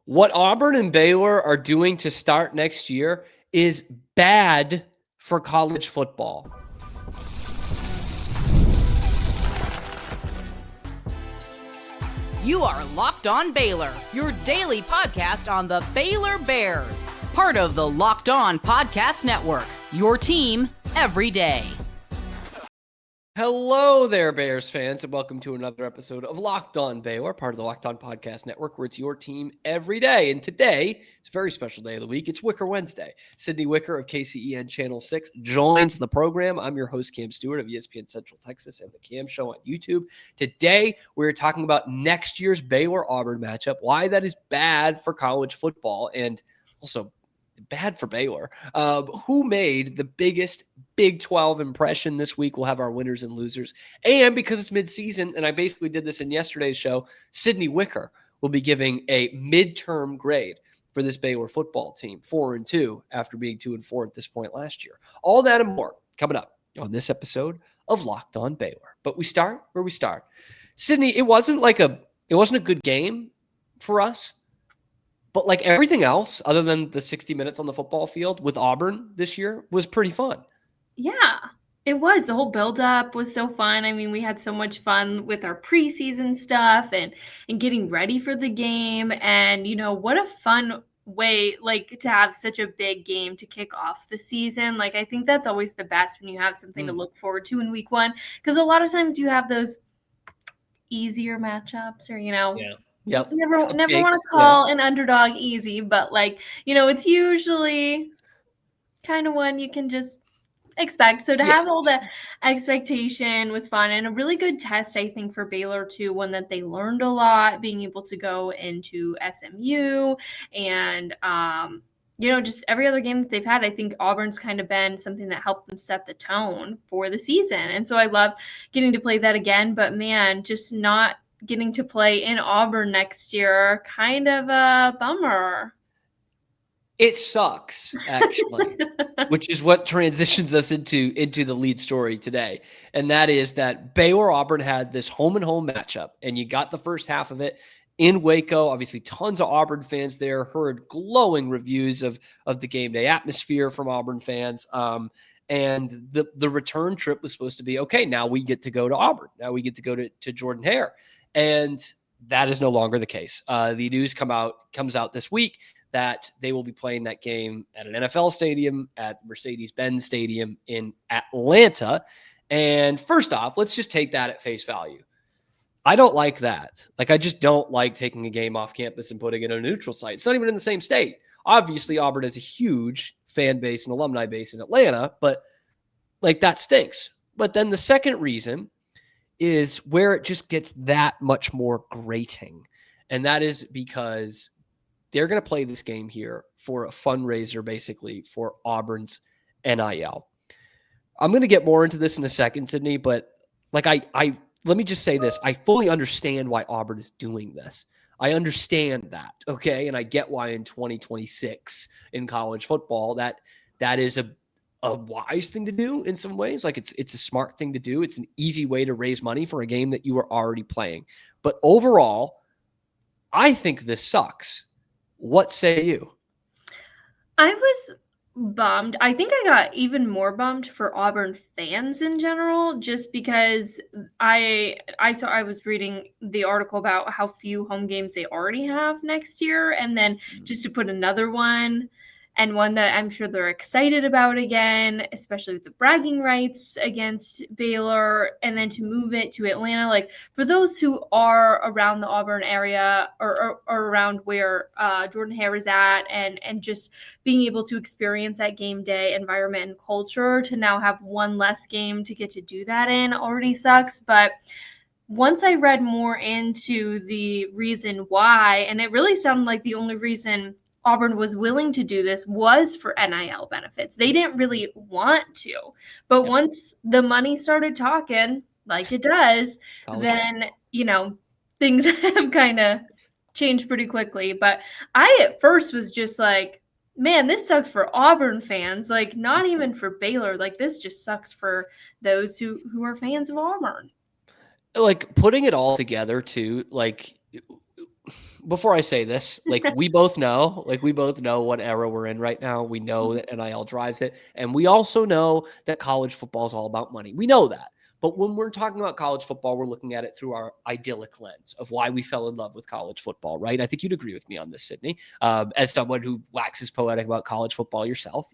What Auburn and Baylor are doing to start next year is bad for college football. You are Locked On Baylor, your daily podcast on the Baylor Bears. Part of the Locked On Podcast Network, your team every day. Hello there, Bears fans, and welcome to another episode of Locked On Baylor, part of the Locked On Podcast Network, where it's your team every day. And today, it's a very special day of the week. It's Wicker Wednesday. Sydney Wicker of KCEN Channel 6 joins the program. I'm your host, Cam Stuart of ESPN Central Texas and The Cam Show on YouTube. Today, we're talking about next year's Baylor-Auburn matchup, why that is bad for college football, and also bad for Baylor. Who made the biggest Big 12 impression this week? We'll have our winners and losers. And because it's midseason, and I basically did this in yesterday's show, Sydney Wicker will be giving a midterm grade for this Baylor football team, 4-2 after being 2-4 at this point last year. All that and more coming up on this episode of Locked On Baylor. But we start where we start. Sydney, it wasn't a good game for us. But like everything else, other than the 60 minutes on the football field with Auburn this year, was pretty fun. Yeah, it was. The whole build-up was so fun. I mean, we had so much fun with our preseason stuff and getting ready for the game. And, what a fun way, to have such a big game to kick off the season. I think that's always the best when you have something to look forward to in week one. Because a lot of times you have those easier matchups or, Yeah. Yep. Never want to call an underdog easy, but it's usually kind of one you can just expect. So to have all the expectation was fun and a really good test, I think, for Baylor too. One that they learned a lot, being able to go into SMU and just every other game that they've had. I think Auburn's kind of been something that helped them set the tone for the season, and so I love getting to play that again. But man, just not getting to play in Auburn next year, kind of a bummer. It sucks, actually, which is what transitions us into the lead story today. And that is that Baylor Auburn had this home and home matchup, and you got the first half of it in Waco. Obviously, tons of Auburn fans there, heard glowing reviews of the game day atmosphere from Auburn fans. And the return trip was supposed to be, okay, now we get to go to Auburn. Now we get to go to Jordan-Hare. And that is no longer the case. The news comes out this week that they will be playing that game at an NFL stadium, at Mercedes-Benz Stadium in Atlanta. And first off, let's just take that at face value. I don't like that. I just don't like taking a game off campus and putting it in a neutral site. It's not even in the same state. Obviously, Auburn has a huge fan base and alumni base in Atlanta, but that stinks. But then the second reason is where it just gets that much more grating. And that is because they're going to play this game here for a fundraiser, basically, for Auburn's NIL. I'm going to get more into this in a second, Sydney, but I let me just say this. I fully understand why Auburn is doing this. I understand that, okay? And I get why in 2026 in college football that is a wise thing to do in some ways. It's a smart thing to do. It's an easy way to raise money for a game that you are already playing. But overall, I think this sucks. What say you? I was bummed. I think I got even more bummed for Auburn fans in general, just because I was reading the article about how few home games they already have next year, and then just to put another one, and one that I'm sure they're excited about again, especially with the bragging rights against Baylor, and then to move it to Atlanta. For those who are around the Auburn area or around where Jordan-Hare is at, and just being able to experience that game day environment and culture, to now have one less game to get to do that in already sucks. But once I read more into the reason why, and it really sounded like the only reason Auburn was willing to do this was for NIL benefits. They didn't really want to, but once the money started talking, like it does, then, things have kind of changed pretty quickly. But I at first was just like, man, this sucks for Auburn fans. Not even for Baylor. This just sucks for those who are fans of Auburn. Putting it all together too, before I say this, like we both know what era we're in right now. We know that NIL drives it. And we also know that college football is all about money. We know that. But when we're talking about college football, we're looking at it through our idyllic lens of why we fell in love with college football, right? I think you'd agree with me on this, Sydney, as someone who waxes poetic about college football yourself.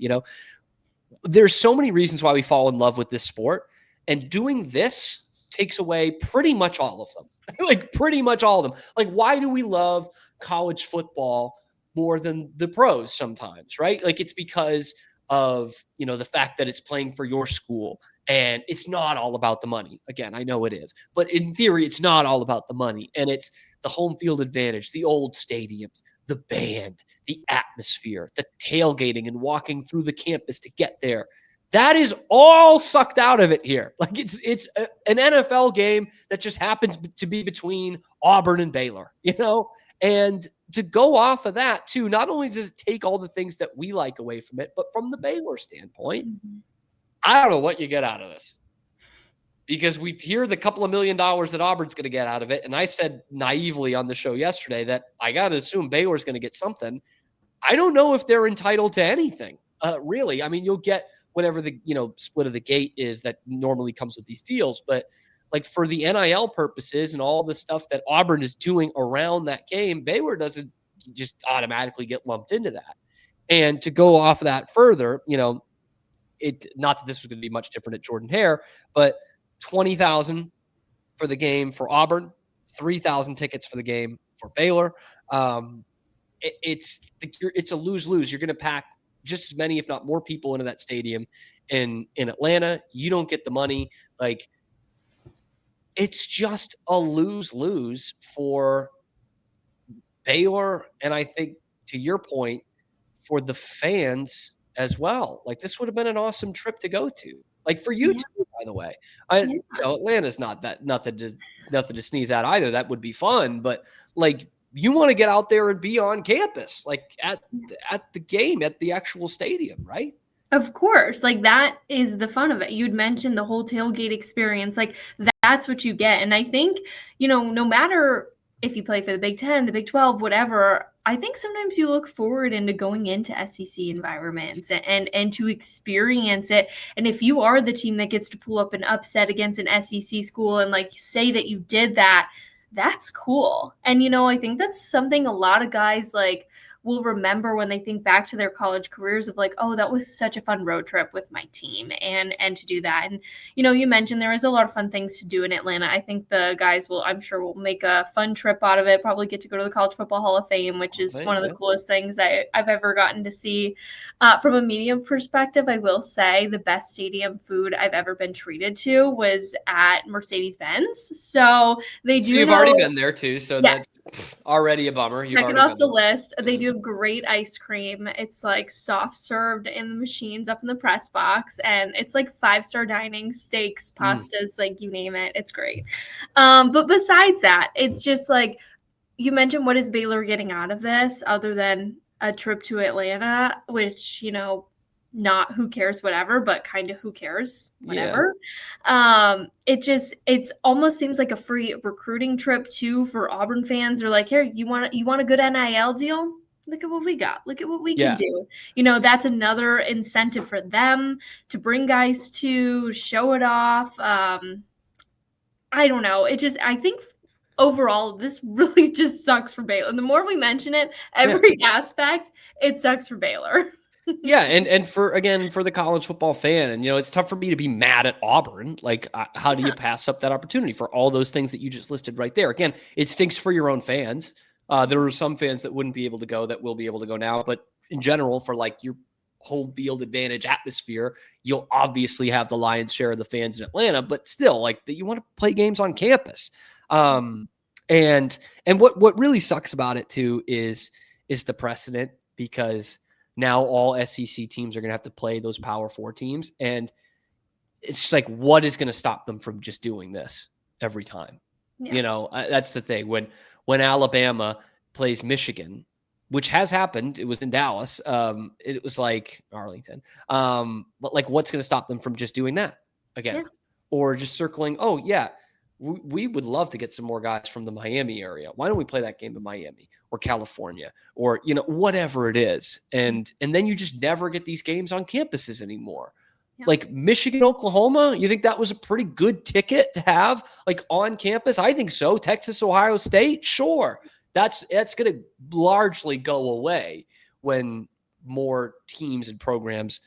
There's so many reasons why we fall in love with this sport, and doing this takes away pretty much all of them. Like pretty much all of them. Like, why do we love college football more than the pros sometimes, right? Like, it's because of, the fact that it's playing for your school, and it's not all about the money. Again, I know it is, but in theory, it's not all about the money. And it's the home field advantage, the old stadiums, the band, the atmosphere, the tailgating and walking through the campus to get there. That is all sucked out of it here. Like it's an NFL game that just happens to be between Auburn and Baylor, and to go off of that too, not only does it take all the things that we like away from it, but from the Baylor standpoint, I don't know what you get out of this, because we hear the couple of $1 million that Auburn's going to get out of it. And I said naively on the show yesterday that I got to assume Baylor's going to get something. I don't know if they're entitled to anything, really. I mean, you'll get whatever the split of the gate is that normally comes with these deals, but like for the NIL purposes and all the stuff that Auburn is doing around that game, Baylor doesn't just automatically get lumped into that. And to go off of that further, it, not that this was going to be much different at Jordan Hare, but 20,000 for the game for Auburn, 3,000 tickets for the game for Baylor. It's a lose-lose. You're going to pack just as many, if not more, people into that stadium in Atlanta. You don't get the money. Like, it's just a lose-lose for Baylor. And I think, to your point, for the fans as well. Like, this would have been an awesome trip to go to. Like, for you too, by the way. Atlanta's not that nothing to sneeze at either. That would be fun, but like, you want to get out there and be on campus, like at the game, at the actual stadium, right? Of course. Like, that is the fun of it. You'd mentioned the whole tailgate experience. Like, that's what you get. And I think, no matter if you play for the Big 10, the Big 12, whatever, I think sometimes you look forward into going into SEC environments and to experience it. And if you are the team that gets to pull up an upset against an SEC school and like you say that you did that, that's cool. And, I think that's something a lot of guys like will remember when they think back to their college careers of like, oh, that was such a fun road trip with my team and to do that. And, you mentioned there is a lot of fun things to do in Atlanta. I think the guys I'm sure will make a fun trip out of it, probably get to go to the College Football Hall of Fame, which is one of the coolest things I've ever gotten to see. From a media perspective, I will say the best stadium food I've ever been treated to was at Mercedes-Benz. So you've already been there too. So that's already a bummer. Check it off the list. They do great ice cream. It's like soft served in the machines up in the press box, and it's like 5-star dining, steaks, pastas, like you name it. It's great. But besides that, it's just like you mentioned, what is Baylor getting out of this other than a trip to Atlanta, which, not who cares, whatever, but kind of who cares, whatever. Yeah. It almost seems like a free recruiting trip too for Auburn fans. They're like, here, you want a good NIL deal? Look at what we got. Look at what we can do. That's another incentive for them to bring guys to show it off. I don't know. I think overall, this really just sucks for Baylor. And the more we mention it, every aspect, it sucks for Baylor. And for the college football fan, and it's tough for me to be mad at Auburn. Like, how do you pass up that opportunity for all those things that you just listed right there? Again, it stinks for your own fans. There are some fans that wouldn't be able to go that will be able to go now, but in general, for like your home field advantage atmosphere, you'll obviously have the lion's share of the fans in Atlanta, but still, like, you want to play games on campus. And what really sucks about it too is the precedent, because now all SEC teams are going to have to play those Power 4 teams. And it's just like, what is going to stop them from just doing this every time? Yeah. That's the thing. When Alabama plays Michigan, which has happened, it was in Dallas. It was like Arlington. But like, what's going to stop them from just doing that again? Yeah. Or just circling, we would love to get some more guys from the Miami area. Why don't we play that game in Miami or California or, whatever it is. And then you just never get these games on campuses anymore. Yeah. Like Michigan, Oklahoma, you think that was a pretty good ticket to have like on campus? I think so. Texas, Ohio State, sure. That's going to largely go away when more teams and programs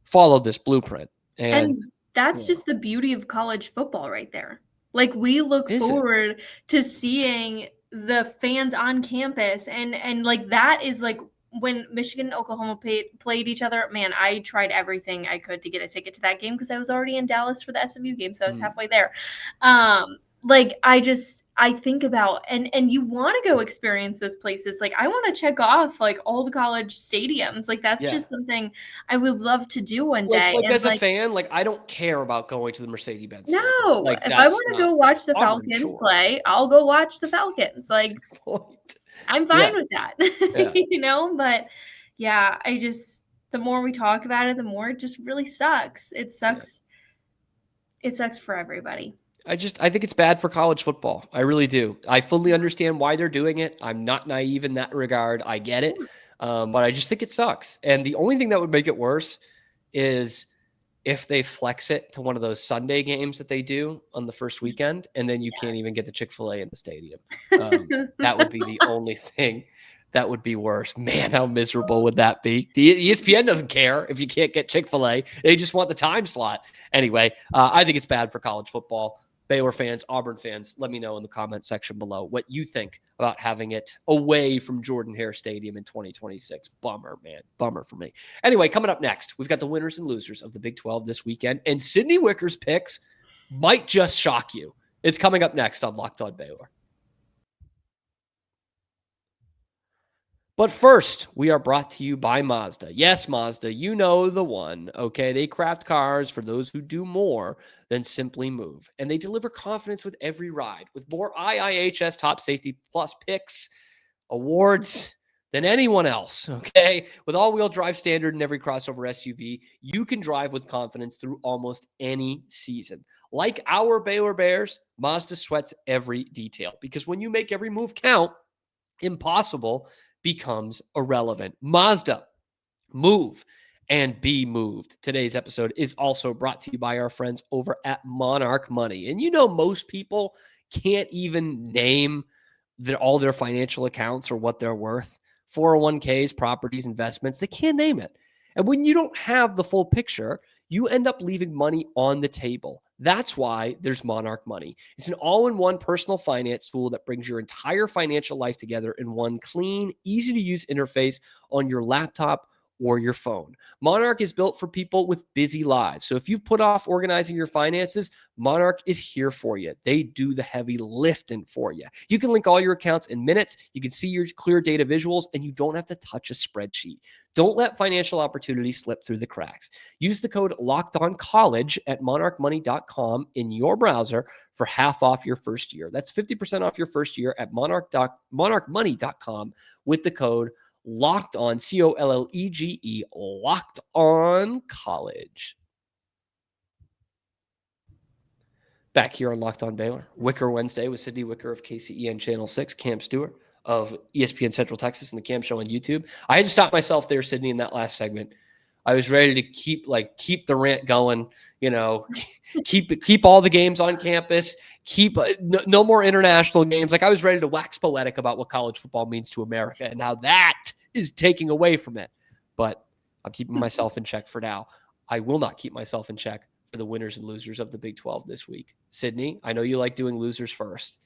follow this blueprint. And that's just the beauty of college football right there. Like we look forward to seeing the fans on campus and like that is like when Michigan and Oklahoma played each other, man, I tried everything I could to get a ticket to that game because I was already in Dallas for the SMU game. So I was halfway there. Like I think about and you want to go experience those places. Like I want to check off like all the college stadiums. Like that's just something I would love to do one day. Like as a fan, like I don't care about going to the Mercedes-Benz Stadium. No, like, if I want to go watch the Falcons play, I'll go watch the Falcons. Like I'm fine with that. But yeah, the more we talk about it, the more it just really sucks. It sucks. Yeah. It sucks for everybody. I think it's bad for college football. I really do. I fully understand why they're doing it. I'm not naive in that regard. I get it. But I just think it sucks. And the only thing that would make it worse is if they flex it to one of those Sunday games that they do on the first weekend, and then you can't even get the Chick-fil-A in the stadium. That would be the only thing that would be worse. Man, how miserable would that be? The ESPN doesn't care if you can't get Chick-fil-A. They just want the time slot. Anyway, I think it's bad for college football. Baylor fans, Auburn fans, let me know in the comment section below what you think about having it away from Jordan-Hare Stadium in 2026. Bummer, man. Bummer for me. Anyway, coming up next, we've got the winners and losers of the Big 12 this weekend, and Sydney Wicker's picks might just shock you. It's coming up next on Locked On Baylor. But first, we are brought to you by Mazda. Yes, Mazda, you know the one, okay? They craft cars for those who do more than simply move. And they deliver confidence with every ride. With more IIHS Top Safety Plus picks, awards than anyone else, okay? With all-wheel drive standard in every crossover SUV, you can drive with confidence through almost any season. Like our Baylor Bears, Mazda sweats every detail. Because when you make every move count, impossible becomes irrelevant. Mazda, move and be moved. Today's episode is also brought to you by our friends over at Monarch Money. And most people can't even name all their financial accounts or what they're worth. 401ks, properties, investments, they can't name it. And when you don't have the full picture, you end up leaving money on the table. That's why there's Monarch Money. It's an all-in-one personal finance tool that brings your entire financial life together in one clean, easy-to-use interface on your laptop or your phone. Monarch is built for people with busy lives. So if you've put off organizing your finances, Monarch is here for you. They do the heavy lifting for you. You can link all your accounts in minutes. You can see your clear data visuals, and you don't have to touch a spreadsheet. Don't let financial opportunities slip through the cracks. Use the code LOCKEDONCOLLEGE at monarchmoney.com in your browser for half off your first year. That's 50% off your first year at monarchmoney.com with the code Locked On, COLLEGE, Locked On College. Back here on Locked On Baylor, Wicker Wednesday with Sydney Wicker of KCEN Channel 6, Cam Stuart of ESPN Central Texas and the Cam Show on YouTube. I had to stop myself there, Sydney, in that last segment. I was ready to keep the rant going, keep all the games on campus, keep no more international games. Like I was ready to wax poetic about what college football means to America and how that is taking away from it. But I'm keeping myself in check for now. I will not keep myself in check for the winners and losers of the Big 12 this week. Sydney, I know you like doing losers first.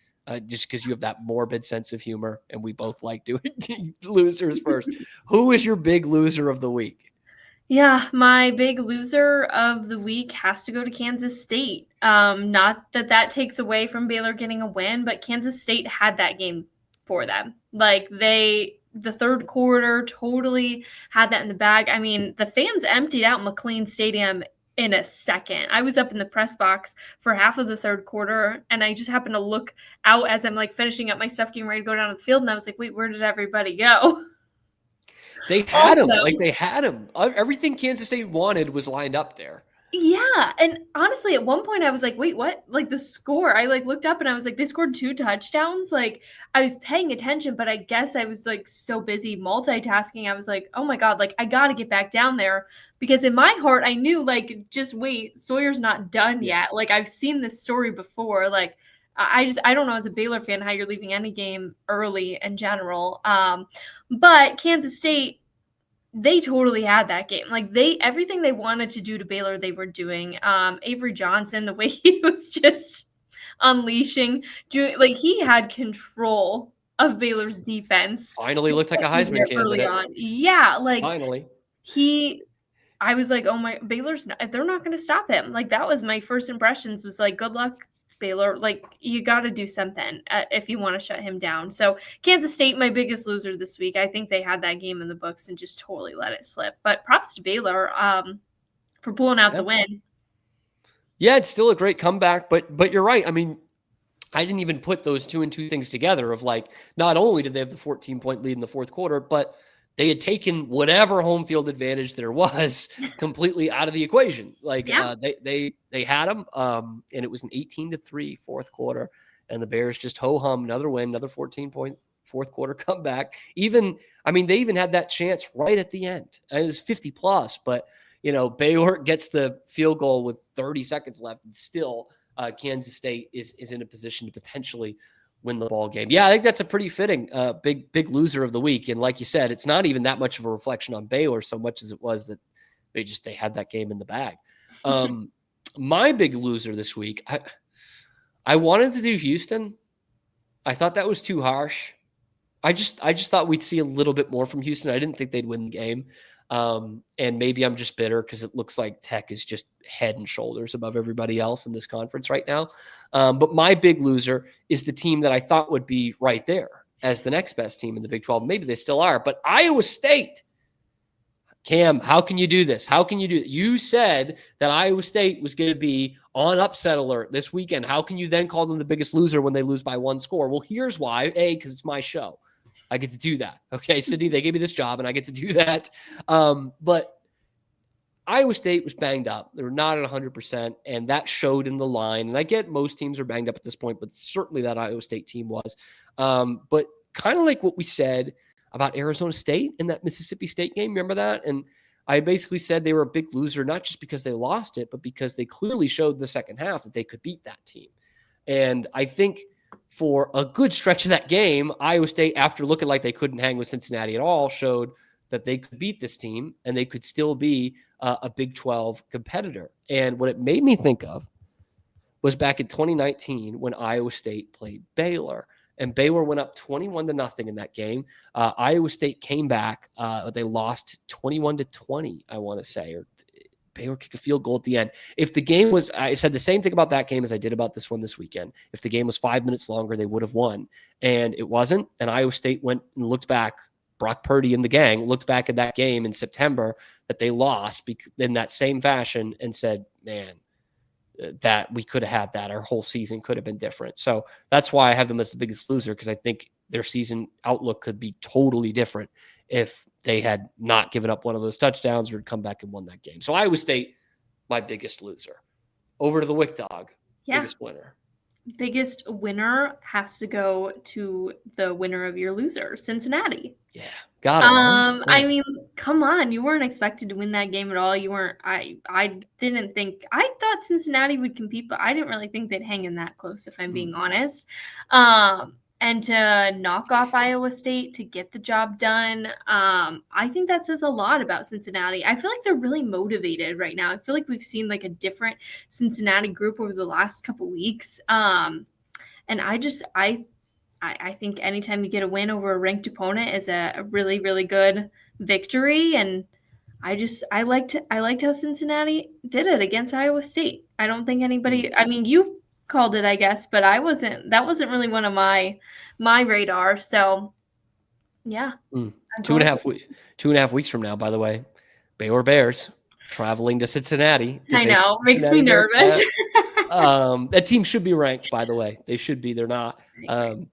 Just because you have that morbid sense of humor, and we both like doing losers first. Who is your big loser of the week? Yeah, my big loser of the week has to go to Kansas State. Not that takes away from Baylor getting a win, but Kansas State had that game for them. Like the third quarter totally had that in the bag. I mean, the fans emptied out McLean Stadium in a second. I was up in the press box for half of the third quarter, and I just happened to look out as I'm finishing up my stuff, getting ready to go down to the field, and I was like, wait, where did everybody go? They had him. They had him. Everything Kansas State wanted was lined up there. Yeah, and honestly, at one point I was like, "Wait, what?" Like, the score, I, like, looked up and I was like, "They scored 2 touchdowns?" Like, I was paying attention, but I guess I was, like, so busy multitasking, I was like, "Oh my god, like, I gotta get back down there," because in my heart, I knew, like, "Just wait, Sawyer's not done Yeah. yet." Like, I've seen this story before, like, I don't know as a Baylor fan how you're leaving any game early in general, but Kansas State, they totally had that game. Like, everything they wanted to do to Baylor, they were doing. Avery Johnson, the way he was just unleashing, like, he had control of Baylor's defense, Finally looked like a especially Heisman there early candidate. on. Yeah, like, Finally. I was like, "Oh my, Baylor's not, they're not gonna stop him." Like, that was my first impressions, was like, "Good luck, Baylor." Like, you gotta do something, if you wanna shut him down. So, Kansas State, my biggest loser this week. I think they had that game in the books and just totally let it slip. But props to Baylor, for pulling out Yeah. the win. Yeah, it's still a great comeback, but you're right. I mean, I didn't even put those 2 and 2 things together of, like, not only did they have the 14-point lead in the fourth quarter, but they had taken whatever home field advantage there was completely out of the equation. Like, Yeah. they had them, and it was an 18-3 fourth quarter, and the Bears just ho-hum, another win, another 14-point fourth quarter comeback. I mean, they even had that chance right at the end. And it was 50 plus, but Baylor gets the field goal with 30 seconds left, and still Kansas State is in a position to potentially win the ball game. Yeah, I think that's a pretty fitting big loser of the week. And like you said, it's not even that much of a reflection on Baylor so much as it was that they had that game in the bag. My big loser this week, I wanted to do Houston. I thought that was too harsh. I just thought we'd see a little bit more from Houston. I didn't think they'd win the game. And maybe I'm just bitter because it looks like Tech is just head and shoulders above everybody else in this conference right now. But my big loser is the team that I thought would be right there as the next best team in the Big 12. Maybe they still are, but Iowa State. Cam, how can you do this? How can you do it? You said that Iowa State was going to be on upset alert this weekend. How can you then call them the biggest loser when they lose by 1 score? Well, here's why. Because it's my show. I get to do that. Okay, Sydney, they gave me this job, and I get to do that. But Iowa State was banged up. They were not at 100%, and that showed in the line. And I get most teams are banged up at this point, but certainly that Iowa State team was. But kind of like what we said about Arizona State in that Mississippi State game. Remember that? And I basically said they were a big loser, not just because they lost it, but because they clearly showed the second half that they could beat that team. And I think for a good stretch of that game, Iowa State, after looking like they couldn't hang with Cincinnati at all, showed that they could beat this team and they could still be a Big 12 competitor. And what it made me think of was back in 2019 when Iowa State played Baylor. And Baylor went up 21-0 in that game. Iowa State came back. They lost 21-20, I want to say, or Baylor kicked a field goal at the end. If the game was, I said the same thing about that game as I did about this one this weekend. If the game was 5 minutes longer, they would have won. And it wasn't. And Iowa State went and looked back. Brock Purdy and the gang looked back at that game in September that they lost in that same fashion and said, man, that we could have had that. Our whole season could have been different. So that's why I have them as the biggest loser, because I think their season outlook could be totally different if they had not given up one of those touchdowns or had come back and won that game. So Iowa State, my biggest loser. Over to the Wick Dog, biggest winner. Biggest winner has to go to the winner of your loser, Cincinnati. Yeah, got it. I mean, come on, you weren't expected to win that game at all. You weren't. I didn't think. I thought Cincinnati would compete, but I didn't really think they'd hang in that close, if I'm being honest. And to knock off Iowa State to get the job done, I think that says a lot about Cincinnati. I feel like they're really motivated right now. I feel like we've seen like a different Cincinnati group over the last couple weeks. And I think anytime you get a win over a ranked opponent is a really, really good victory. And I liked how Cincinnati did it against Iowa State. I don't think anybody, I mean, you called it, I guess, but that wasn't really one of my radar. So yeah. 2.5 weeks from now, by the way, Baylor Bears traveling to Cincinnati. I know, makes me nervous. That team should be ranked, by the way. They should be. They're not.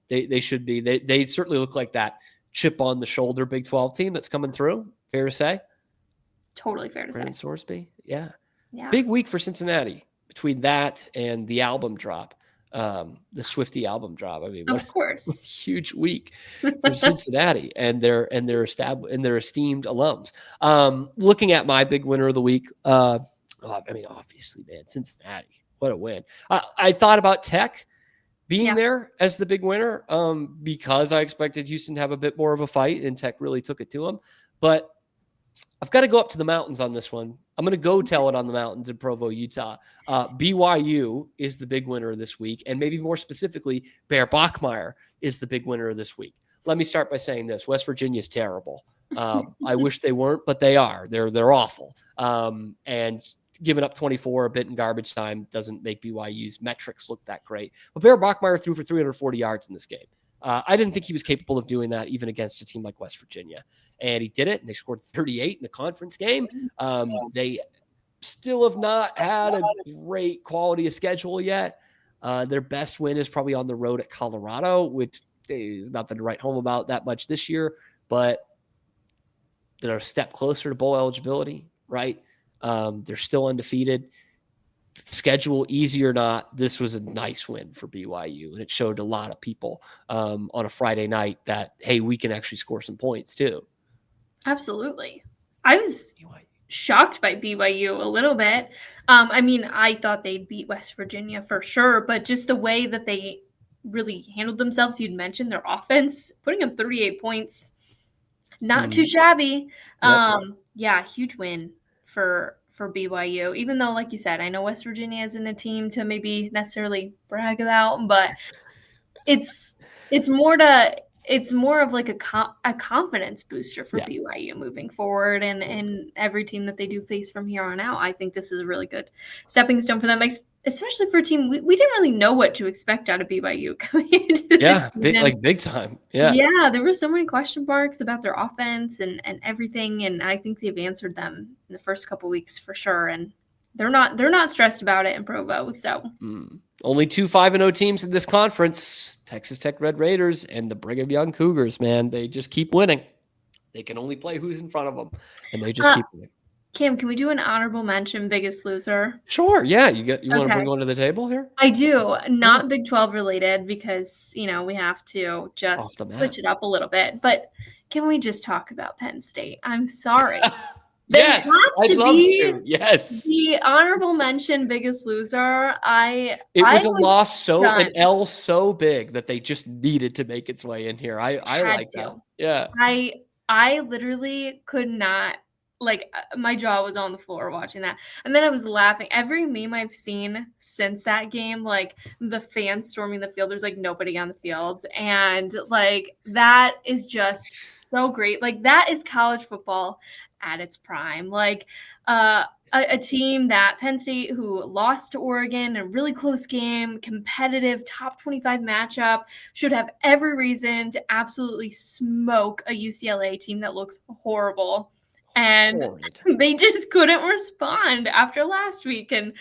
They should be. They certainly look like that chip on the shoulder Big 12 team that's coming through. Fair to say? Totally fair to say. Sorsby. Yeah. Yeah. Big week for Cincinnati between that and the album drop, the Swiftie album drop. I mean, what Of course. a huge week for Cincinnati and their esteemed alums. Looking at my big winner of the week, I mean, obviously, man, Cincinnati, what a win. I thought about Tech being there as the big winner because I expected Houston to have a bit more of a fight, and Tech really took it to them. But I've got to go up to the mountains on this one. I'm going to go tell it on the mountains in Provo, Utah. BYU is the big winner this week, and maybe more specifically, Bear Bachmeier is the big winner this week. Let me start by saying this: West Virginia is terrible. I wish they weren't, but they are. They're awful. And giving up 24 a bit in garbage time doesn't make BYU's metrics look that great. But Bear Bachmeier threw for 340 yards in this game. I didn't think he was capable of doing that even against a team like West Virginia. And he did it, and they scored 38 in the conference game. They still have not had a great quality of schedule yet. Their best win is probably on the road at Colorado, which is nothing to write home about that much this year, but they're a step closer to bowl eligibility, right? They're still undefeated. Schedule easy or not, this was a nice win for BYU, and it showed a lot of people on a Friday night that, hey, we can actually score some points too. Absolutely. I was shocked by BYU a little bit. I mean, I thought they'd beat West Virginia for sure, but just the way that they really handled themselves, you'd mentioned their offense, putting up 38 points, not too shabby. Yeah, huge win for BYU, even though, like you said, I know West Virginia isn't a team to maybe necessarily brag about, but it's more of like a confidence booster for BYU moving forward, and every team that they do face from here on out. I think this is a really good stepping stone for them, especially for a team we didn't really know what to expect out of BYU coming into this season. Big time. Yeah, there were so many question marks about their offense and everything, and I think they've answered them in the first couple weeks for sure. And they're not stressed about it in Provo. So only 2 5-0 teams in this conference: Texas Tech Red Raiders and the Brigham Young Cougars. Man, they just keep winning. They can only play who's in front of them, and they just keep winning. Cam, can we do an honorable mention, biggest loser? Sure. Yeah. You want to bring one to the table here? I do. Not Big 12 related because, we have to just switch it up a little bit. But can we just talk about Penn State? I'm sorry. Yes, I'd love to. Yes. The honorable mention, biggest loser. It was a loss an L so big that they just needed to make its way in here. I like that. Yeah. I literally could not. Like, my jaw was on the floor watching that. And then I was laughing. Every meme I've seen since that game, like the fans storming the field, there's like nobody on the field. And like, that is just so great. Like, that is college football at its prime. Like, a team that Penn State, who lost to Oregon, a really close game, competitive top 25 matchup, should have every reason to absolutely smoke a UCLA team that looks horrible. And they just couldn't respond after last week. And,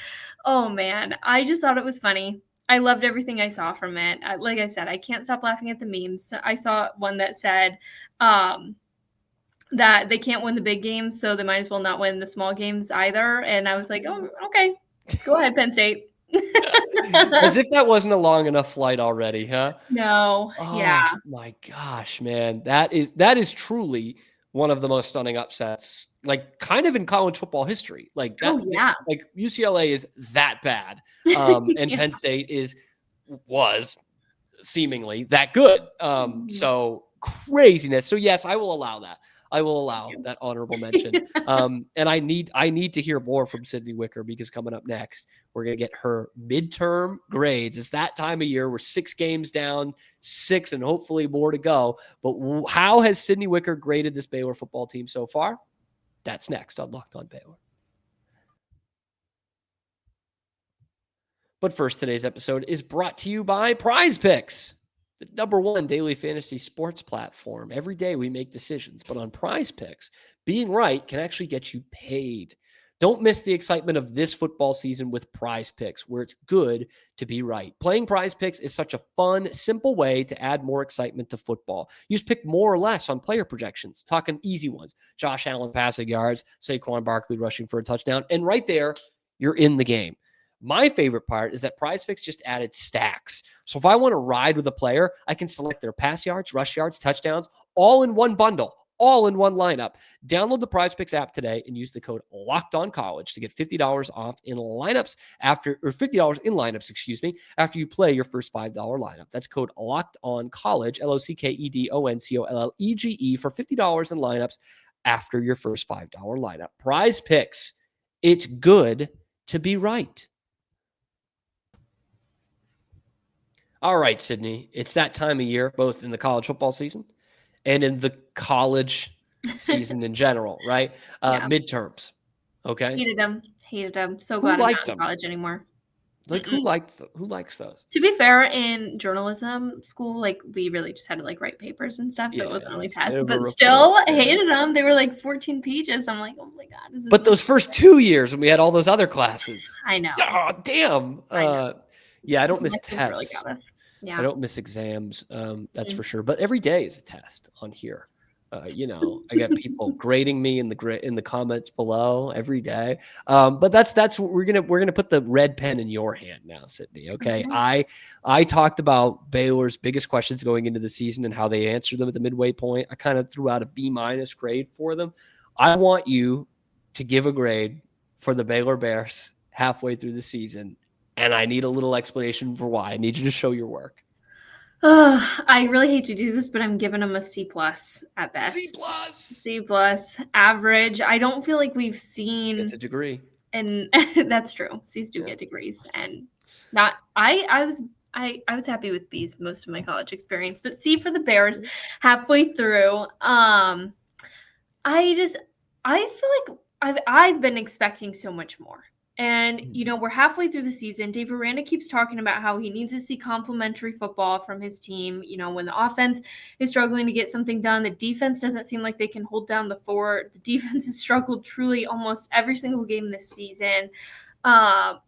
oh, man, I just thought it was funny. I loved everything I saw from it. Like I said, I can't stop laughing at the memes. I saw one that said that they can't win the big games, so they might as well not win the small games either. And I was like, oh, okay, go ahead, Penn State. As if that wasn't a long enough flight already, huh? No. Yeah. My gosh, man. That is truly one of the most stunning upsets, like kind of in college football history. Like that, like UCLA is that bad. And Penn State was seemingly that good. So craziness. So yes, I will allow that. I will allow that honorable mention. And I need to hear more from Sydney Wicker, because coming up next, we're going to get her midterm grades. It's that time of year. We're 6 games down, 6 and hopefully more to go. But how has Sydney Wicker graded this Baylor football team so far? That's next on Locked On Baylor. But first, today's episode is brought to you by Prize Picks, the #1 daily fantasy sports platform. Every day we make decisions, but on Prize Picks, being right can actually get you paid. Don't miss the excitement of this football season with Prize Picks, where it's good to be right. Playing Prize Picks is such a fun, simple way to add more excitement to football. You just pick more or less on player projections, talking easy ones. Josh Allen passing yards, Saquon Barkley rushing for a touchdown. And right there, you're in the game. My favorite part is that PrizePicks just added stacks. So if I want to ride with a player, I can select their pass yards, rush yards, touchdowns, all in one bundle, all in one lineup. Download the PrizePicks app today and use the code LOCKEDONCollege to get $50 off in lineups $50 in lineups, after you play your first $5 lineup. That's code LOCKEDONCollege, LOCKEDONCOLLEGE for $50 in lineups after your first $5 lineup. PrizePicks, it's good to be right. All right, Sydney, it's that time of year, both in the college football season and in the college season in general, right? Midterms. Okay. Hated them. So glad I'm not in college anymore. Like who likes those? To be fair, in journalism school, like we really just had to like write papers and stuff, so it wasn't really tests. But still, I hated them. They were like 14 pages. I'm like, oh my god. But those first 2 years when we had all those other classes, I know. Oh damn. Yeah, I don't miss tests. Really I don't miss exams. That's for sure. But every day is a test on here. I get people grading me in the comments below every day. But that's what we're gonna put the red pen in your hand now, Sydney. Okay. Mm-hmm. I talked about Baylor's biggest questions going into the season and how they answered them at the midway point. I kind of threw out a B- grade for them. I want you to give a grade for the Baylor Bears halfway through the season, and I need a little explanation for why. I need you to show your work. I really hate to do this, but I'm giving them a C+ at best. C+, average. I don't feel like we've seen. It's a degree, and that's true. C's do get degrees, and not. I was happy with B's most of my college experience, but C for the Bears halfway through. I feel like I've been expecting so much more. And, we're halfway through the season. Dave Aranda keeps talking about how he needs to see complementary football from his team. When the offense is struggling to get something done, the defense doesn't seem like they can hold down the fort. The defense has struggled truly almost every single game this season. And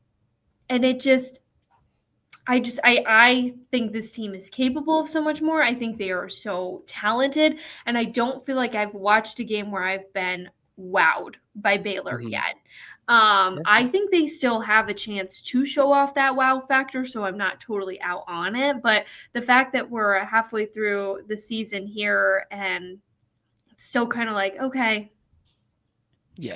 I think this team is capable of so much more. I think they are so talented. And I don't feel like I've watched a game where I've been wowed by Baylor yet. I think they still have a chance to show off that wow factor, so I'm not totally out on it. But the fact that we're halfway through the season here and still kind of like, okay,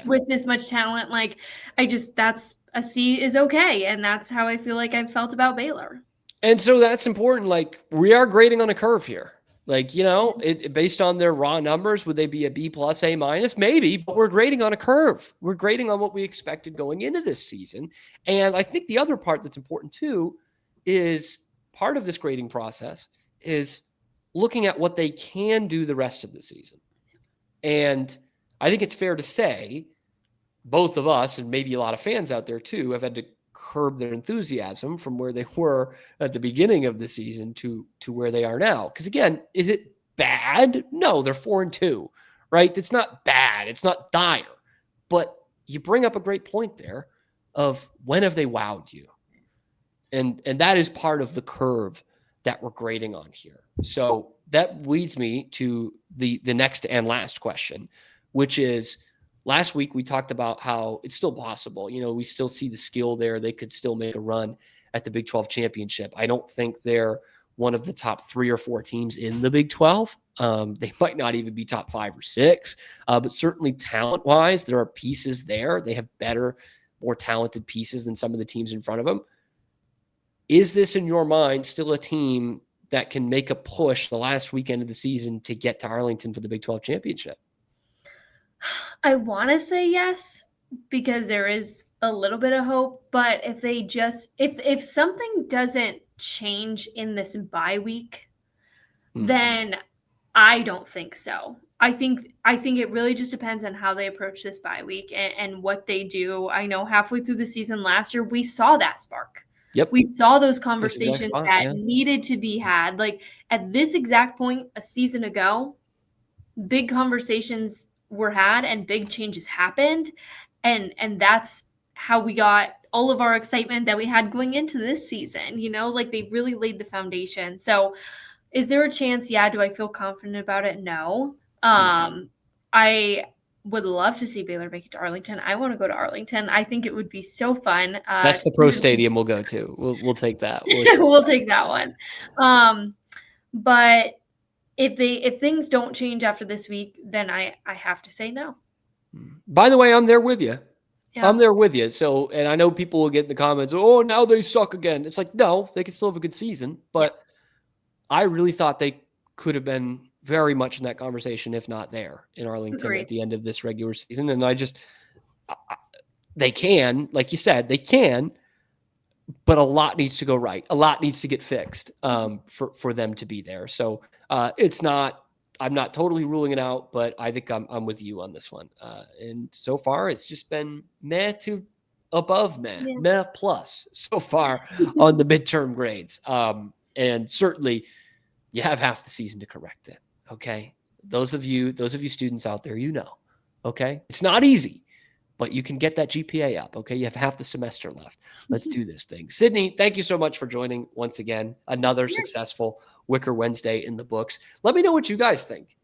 with this much talent, like that's a C is okay. And that's how I feel like I've felt about Baylor. And so that's important. Like we are grading on a curve here. Like, based on their raw numbers, would they be a B+, A-? Maybe, but we're grading on a curve. We're grading on what we expected going into this season. And I think the other part that's important too is part of this grading process is looking at what they can do the rest of the season. And I think it's fair to say both of us, and maybe a lot of fans out there too, have had to curb their enthusiasm from where they were at the beginning of the season to where they are now. Because again, is it bad? No, they're 4-2, right? It's not bad. It's not dire. But you bring up a great point there of when have they wowed you? And that is part of the curve that we're grading on here. So that leads me to the next and last question, which is, last week, we talked about how it's still possible. We still see the skill there. They could still make a run at the Big 12 championship. I don't think they're one of the top 3 or 4 teams in the Big 12. They might not even be top 5 or 6, but certainly talent-wise, there are pieces there. They have better, more talented pieces than some of the teams in front of them. Is this, in your mind, still a team that can make a push the last weekend of the season to get to Arlington for the Big 12 championship? I want to say yes, because there is a little bit of hope, but if something doesn't change in this bye week, then I don't think so. I think it really just depends on how they approach this bye week and what they do. I know halfway through the season last year, we saw that spark. Yep. We saw those conversations needed to be had. Like at this exact point a season ago, big conversations were had and big changes happened. And that's how we got all of our excitement that we had going into this season. Like they really laid the foundation. So is there a chance? Yeah. Do I feel confident about it? No. I would love to see Baylor make it to Arlington. I want to go to Arlington. I think it would be so fun. That's the pro stadium we'll go to. We'll take that. We'll take that one. But if things don't change after this week, then I have to say no. By the way, I'm there with you. Yeah. I'm there with you. So, and I know people will get in the comments, oh, now they suck again. It's like, no, they can still have a good season. But I really thought they could have been very much in that conversation, if not there in Arlington Agreed. at the end of this regular season. And they can, like you said, they can, but a lot needs to go right. A lot needs to get fixed for them to be there. So I'm not totally ruling it out, but I think I'm with you on this one. And so far it's just been meh to above meh plus so far on the midterm grades. And certainly you have half the season to correct it. Okay. Those of you students out there, okay. It's not easy, but you can get that GPA up. Okay. You have half the semester left. Let's do this thing. Sydney, thank you so much for joining once again. Another successful Wicker Wednesday in the books. Let me know what you guys think.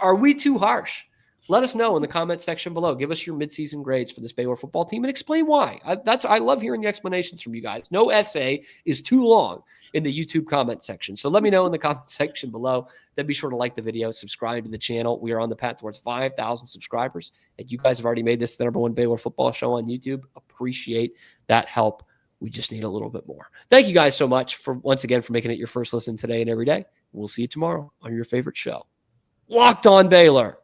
Are we too harsh? Let us know in the comment section below. Give us your midseason grades for this Baylor football team and explain why. I love hearing the explanations from you guys. No essay is too long in the YouTube comment section. So let me know in the comment section below. Then be sure to like the video, subscribe to the channel. We are on the path towards 5,000 subscribers. And you guys have already made this the #1 Baylor football show on YouTube. Appreciate that help. We just need a little bit more. Thank you guys so much once again for making it your first listen today and every day. We'll see you tomorrow on your favorite show, Locked On Baylor.